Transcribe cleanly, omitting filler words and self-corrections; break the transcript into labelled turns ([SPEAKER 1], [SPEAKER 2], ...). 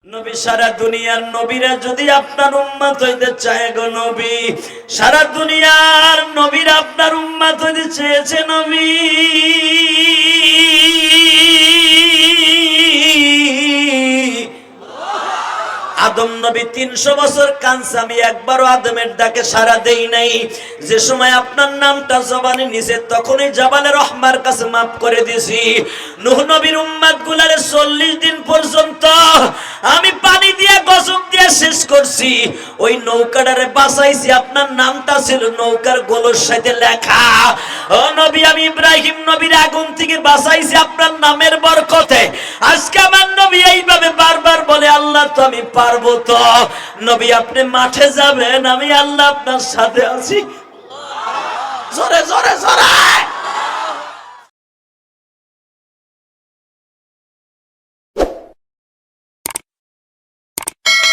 [SPEAKER 1] নবী সারা দুনিয়ার নবীরা যদি আপনার উম্মত হইতে চায় গো নবী, সারা দুনিয়ার নবীরা আপনার উম্মত হইতে চেয়েছে নবী। আদম নবী 300 বছর কাঁদছে, আমি একবারও আদমের ডাকে সাড়া দেই নাই। যে সময় আপনার নামটা জবানে নিছে তখনই জাবালে রহমার কাছে মাফ করে দিছি। নূহ নবীর উম্মত গুলারে 40 দিন পর্যন্ত আমি পানি দিয়ে গজব দিয়ে শেষ করছি। ওই নৌকাটারে বাঁচাইছি, আপনার নামটা ছিল নৌকার গোলর সাথে লেখা। ও নবী, আমি ইব্রাহিম নবীর আগুন থেকে বাঁচাইছি আপনার নামের বরকতে। আজকে আমার নবী এইভাবে বারবার বলে, আল্লাহ তো আমি পারবো তো। নবী আপনি মাঠে যাবেন, আমি আল্লাহ আপনার সাথে আছি। জোরে জোরে জোরে